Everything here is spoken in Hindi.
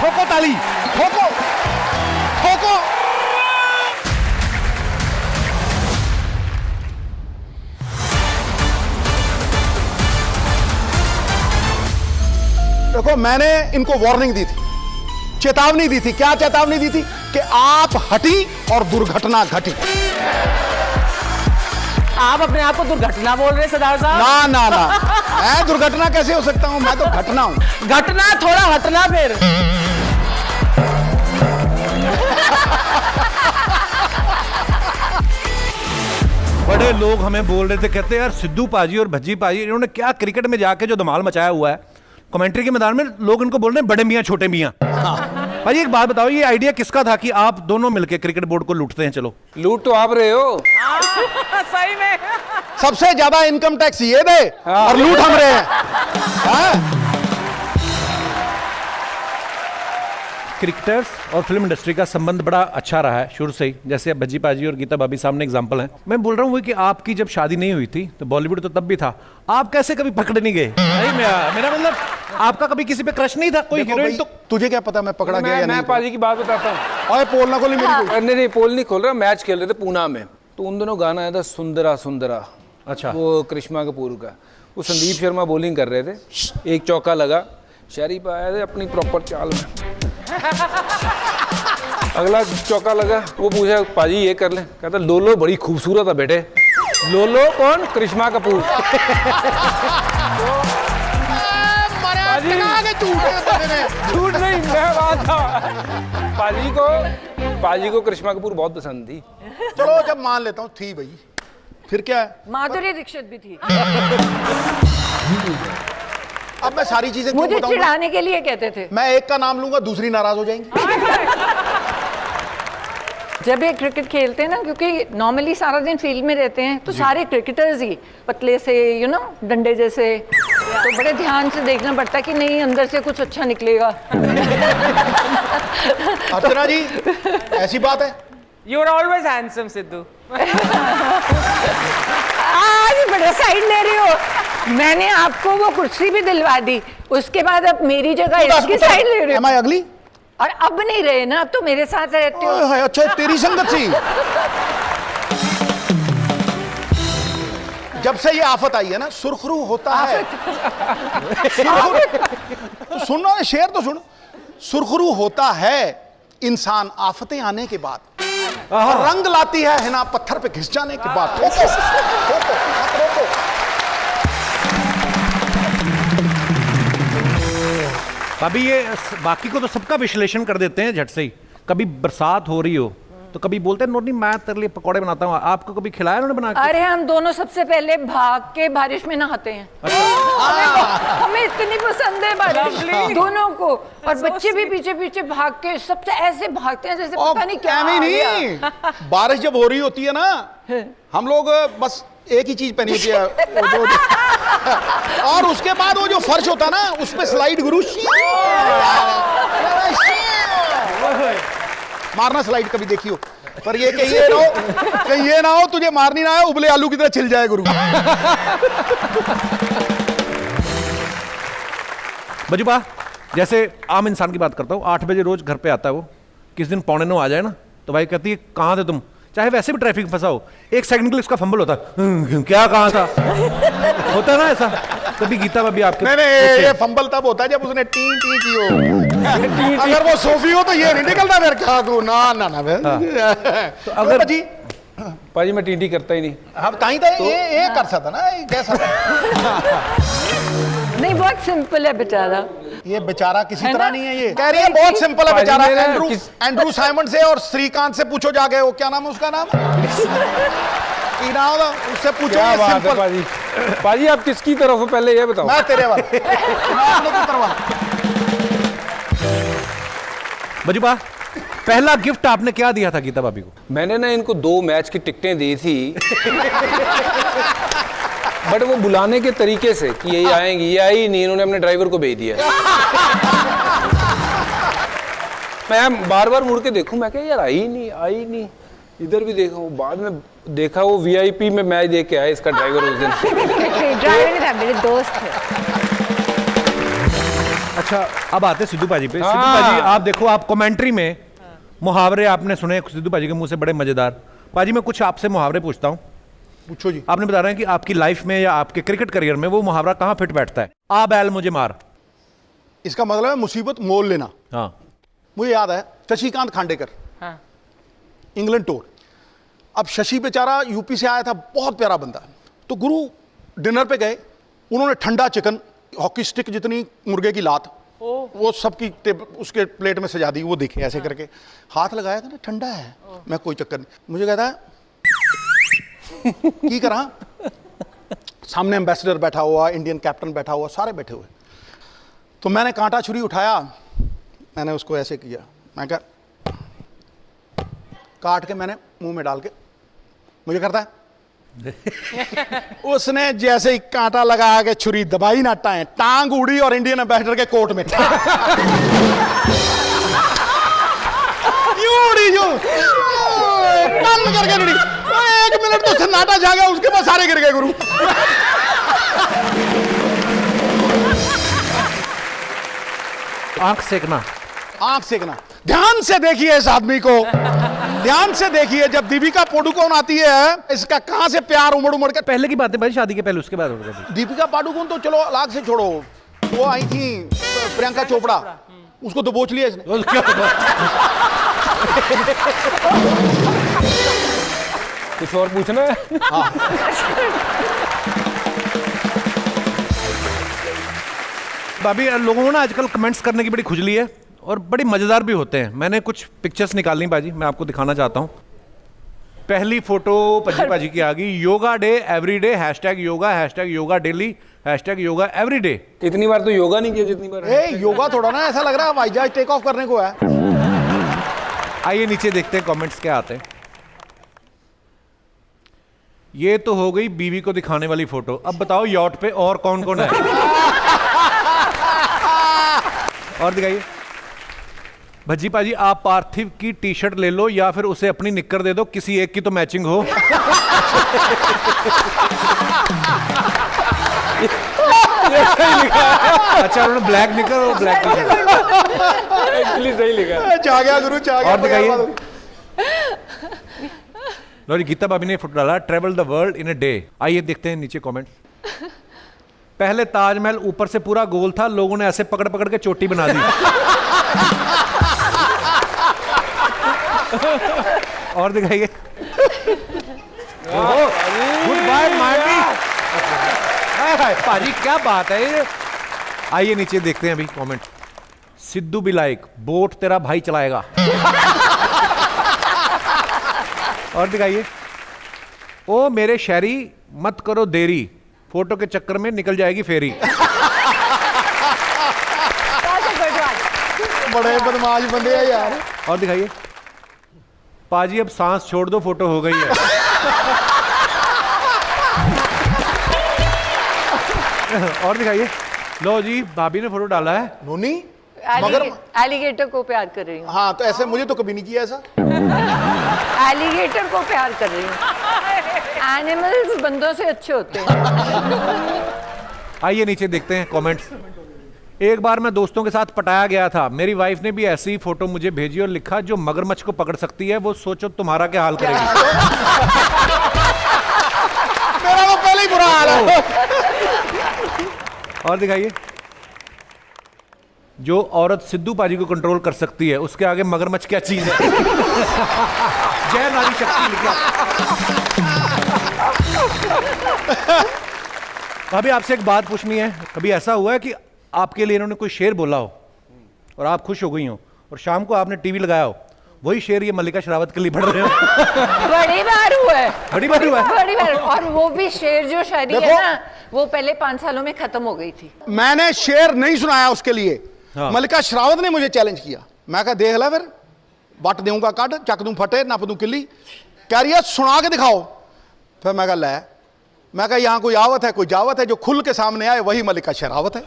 ठोको ताली, ठोको ठोको। देखो मैंने इनको वार्निंग दी थी, चेतावनी दी थी। क्या चेतावनी दी थी? कि आप हटी और दुर्घटना घटी। आप अपने आप को दुर्घटना बोल रहे हैं सरदार साहब? ना ना ना, मैं दुर्घटना कैसे हो सकता हूं? मैं तो घटना हूं। घटना थोड़ा हटना फिर। बड़े लोग हमें बोल रहे थे, कहते हैं यार सिद्धू पाजी और भज्जी पाजी इन्होंने क्या क्रिकेट में जाके जो धमाल मचाया हुआ है। कमेंट्री के मैदान में लोग इनको बोल रहे हैं बड़े मियां छोटे मियां। भाई एक बात बताओ, ये आइडिया किसका था कि आप दोनों मिलके क्रिकेट बोर्ड को लूटते हैं? चलो लूट तो आप रहे हो। सही में सबसे ज्यादा इनकम टैक्स ये दे और लूट हम रहे हैं। क्रिकेटर्स और फिल्म इंडस्ट्री का संबंध बड़ा अच्छा रहा है शुरू से ही, जैसे भज्जी पाजी और गीता भाभी सामने एग्जांपल हैं। मैं बोल रहा हूँ कि आपकी जब शादी नहीं हुई थी तो बॉलीवुड तो तब भी था, आप कैसे कभी पकड़े नहीं गए? मेरा मतलब आपका कभी किसी पे क्रश नहीं था? कोई हीरोइन तो तुझे क्या पता मैं पकड़ा गया या नहीं? मैं पाजी की बात बताता हूँ। और पोल ना खोली मेरी। नहीं पोल नहीं खोल रहा, मैच खेल रहे थे पूना में, तो उन दोनों गाना आया था सुंदरा सुंदरा। अच्छा, वो करिश्मा कपूर का। वो संदीप शर्मा बॉलिंग कर रहे थे, एक चौका लगा, शरीफ आया थे अपनी प्रॉपर चाल में, अगला चौका लगा, वो पूछा पाजी ये कर ले, कहता लोलो बड़ी खूबसूरत है बेटे। लोलो कौन? करिश्मा कपूर। झूठ नहीं, मैं बात था। पाजी को करिश्मा कपूर बहुत पसंद थी। चलो जब मान लेता हूँ थी भाई, फिर क्या है? माधुरी दीक्षित भी थी। अब मैं सारी चीजें मुझे चिढ़ाने के लिए कहते थे। मैं एक का नाम लूंगा, दूसरी नाराज हो जाएंगी। जब ये क्रिकेट खेलते हैं ना, क्योंकि नॉर्मली सारा दिन फील्ड में रहते हैं, तो सारे क्रिकेटर्स ही पतले से डंडे जैसे, तो बड़े ध्यान से देखना पड़ता है कि नहीं अंदर से कुछ अच्छा निकलेगा। अर्चना जी ऐसी बात है? You are always handsome Sidhu. आज बड़ा साइड ले रही हो। मैंने आपको वो कुर्सी भी दिलवा दी, उसके बाद अब मेरी जगह इसकी साइड ले रहे हो। मैं अगली और अब नहीं रहे ना, अब तो मेरे साथ रहते हो। अच्छा तेरी संगत सी। जब से ये आफत आई है ना, सुरखरू होता है। तो सुनो शेर तो सुन, सुरखरू होता है इंसान आफतें आने के बाद, और रंग लाती है ना पत्थर पे घिस जाने के बाद। अभी ये बाकी को तो सबका विश्लेषण कर देते हैं झट से ही। कभी बरसात हो रही हो तो कभी बोलते हैं नोनी मैं तेरे लिए पकौड़े बनाता हूँ, आपको कभी खिलाया उन्होंने बना के? अरे हम दोनों सबसे पहले भाग के बारिश में नहाते हैं। हमें इतनी पसंद है बारिश दोनों को, और बच्चे भी पीछे पीछे भाग के सबसे ऐसे भागते हैं जैसे पता नहीं क्या। नहीं बारिश जब हो रही होती है ना, हम लोग बस एक ही चीज पहनी होती है और उसके बाद वो जो फर्श होता है ना, उस पे स्लाइड गुरु मारना, स्लाइड कभी देखी हो? पर ये कहीं ये ना हो तुझे मारनी ना हो, उबले आलू की तरह छिल जाए गुरु। बजुबा जैसे आम इंसान की बात करता हूँ, 8 बजे रोज घर पे आता है वो, किस दिन 8:45 आ जाए ना तो भाई कहती है कहाँ थे तुम, चाहे वैसे भी ट्रैफिक फंसा हो, 1 सेकंड के लिए उसका फंबल होता है, क्या कहाँ था? होता है ना ऐसा? कभी गीता भाभी आपके? नहीं ये फंबल तब होता है जब उसने टी टी की हो। अगर वो सोफी हो तो ये नहीं निकलता फिर क्या तू ना ना ना। तो अगर जी पाजी मैं टी करता ही नहीं। हाँ ताई ये कर सकता ना, कैसा नहीं, बहुत सिंपल है बेचारा। ये बेचारा किसी तरह नहीं है, ये कह रही है बहुत सिंपल है बेचारा। एंड्रू साइमन से और श्रीकांत से पूछो जाके, वो क्या नाम है उसका, नाम उससे पूछो। पाजी पाजी आप किसकी तरफ हो पहले ये बताओ? मैं तेरे वाला। बजुबा पहला गिफ्ट आपने क्या दिया था गीता भाभी को? मैंने ना इनको 2 मैच की टिकटें दी थी बट वो बुलाने के तरीके से कि ये आएंगी, ये आई नहीं, इन्होंने अपने ड्राइवर को भेज दिया। मैं बार बार मुड़ के देखूं, मैं क्या यार आई नहीं, इधर भी देखा, बाद में देखा वो VIP में मैच देख के आया इसका ड्राइवर उस दिन। ड्राइवर नहीं था, मेरे दोस्त थे। अच्छा, अब आते सिद्धू पाजी पे। सिद्धू पाजी आप देखो, आप कमेंट्री में मुहावरे आपने सुने सिद्धू पाजी के मुंह से बड़े मजेदार। पाजी मैं कुछ आपसे मुहावरे पूछता हूँ, पूछो जी। आपने बता रहे हैं कि आपकी लाइफ में या आपके क्रिकेट करियर में वो मुहावरा कहाँ फिट बैठता है? आ बैल मुझे मार। इसका मतलब है मुसीबत मोल लेना। हाँ, मुझे याद है शशिकांत खांडेकर, हाँ। England tour. अब शशि बेचारा यूपी से आया था, बहुत प्यारा बंदा। तो गुरु डिनर पे गए, उन्होंने ठंडा चिकन, हॉकी स्टिक जितनी मुर्गे की लात, वो सबकी उसके प्लेट में सजा दी। वो देखे ऐसे करके हाथ लगाया था ना, ठंडा है। मैं कोई चक्कर नहीं, मुझे कहता है की करा। सामने एम्बेसडर बैठा हुआ, इंडियन कैप्टन बैठा हुआ, सारे बैठे हुए। तो मैंने कांटा छुरी उठाया, मैंने उसको ऐसे किया, मैं क्या काट के मैंने मुंह में डाल के, मुझे करता है उसने जैसे ही कांटा लगा के छुरी दबाई ना, टांग उड़ी और इंडियन एम्बेसडर के कोट में यूं उड़ी, यूं टन करके उड़ी। 1 मिनट तो सन्नाटा छा गया, उसके बाद सारे गिर गए गुरु। आंख सेकना, आंख सेकना। ध्यान से देखिए इस आदमी को, ध्यान से देखिए। जब दीपिका पादुकोण आती है, इसका कहां से प्यार उमड़ उमड़ के। पहले की बात है भाई, शादी के पहले, उसके बाद हो गया। दीपिका पादुकोण तो चलो अलग से छोड़ो, वो आई थी प्रियंका चोपड़ा, उसको तो बोच लिया इसने। कुछ और पूछना है? हाँ। भाभी लोगों ने आजकल कमेंट्स करने की बड़ी खुजली है और बड़ी मजेदार भी होते हैं। मैंने कुछ पिक्चर्स निकाली बाजी, मैं आपको दिखाना चाहता हूँ। पहली फोटो पज्जी पाजी की आ गई, yoga day everyday, #yoga daily, #yoga everyday. इतनी बार तो योगा नहीं किया जितनी बार। योगा थोड़ा ना ऐसा लग रहा है हवाई जहाज टेक ऑफ करने को है। आइए नीचे देखते हैं कमेंट्स क्या आते हैं। ये तो हो गई बीवी को दिखाने वाली फोटो। अब बताओ यॉट पे और कौन कौन है? और दिखाइए। भज्जी पाजी आप पार्थिव की टी शर्ट ले लो या फिर उसे अपनी निक्कर दे दो, किसी एक की तो मैचिंग हो। अच्छा उन्होंने ब्लैक निक्कर और ब्लैक टी शर्ट, एक्चुअली सही लिखा। जा गया गुरु, जा गया। और दिखाइए। लो जी, गीता भाभी ने फोटो डाला, travel the world in a day. आइए देखते हैं नीचे कमेंट। पहले ताजमहल ऊपर से पूरा गोल था, लोगों ने ऐसे पकड़ पकड़ के चोटी बना दी। और दिखाइए। Good bye Marty. पाजी क्या बात है ये। आइए नीचे देखते हैं अभी कमेंट। सिद्धू भी लाइक, बोट तेरा भाई चलाएगा। और दिखाइए। ओ मेरे शहरी मत करो देरी, फोटो के चक्कर में निकल जाएगी फेरी। बड़े बदमाश बंदे हैं यार। और दिखाइए। पाजी अब सांस छोड़ दो, फोटो हो गई है। और दिखाइए। लो जी, भाभी ने फोटो डाला है। नोनी मगर एलिगेटर को प्यार कर रही हूँ। हाँ, तो ऐसे मुझे तो कभी नहीं किया ऐसा। एलिगेटर को प्यार कर रही हूँ। एनिमल्स बंदों से अच्छे होते हैं। आइए नीचे देखते हैं कमेंट्स। एक बार मैं दोस्तों के साथ पटाया गया था, मेरी वाइफ ने भी ऐसी ही फोटो मुझे भेजी और लिखा, जो मगरमच्छ को पकड़ सकती है वो सोचो तुम्हारा क्या हाल करेगी। मेरा वो पहले ही बुरा हाल है। और दिखाइए। जो औरत सिद्धू पाजी को कंट्रोल कर सकती है, उसके आगे मगरमच्छ क्या चीज है। जय नारी शक्ति लिखा। भाभी आपसे एक बात पूछनी है, कभी ऐसा हुआ है कि आपके लिए इन्होंने कोई शेर बोला हो और आप खुश हो गई हो और शाम को आपने टीवी लगाया हो, वही शेर ये मल्लिका शेरावत के लिए पढ़ रहे हो? बड़ी बार हुआ है। बड़ी बार हुआ है। बड़ी बार। और वो भी शेर जो शायरी है ना, वो पहले 5 सालों में खत्म हो गई थी। मैंने शेर नहीं सुनाया उसके लिए। हाँ। मल्लिका शेरावत ने मुझे चैलेंज किया। मैं कहा देख ला फिर, बट दूंगा काट, चक दूं फटे, नप दूं किल्ली। कह रही है सुना के दिखाओ। फिर मैं कहा ले, मैं कहा यहां कोई आवत है, कोई जावत है, जो खुल के सामने आए वही मल्लिका शेरावत है।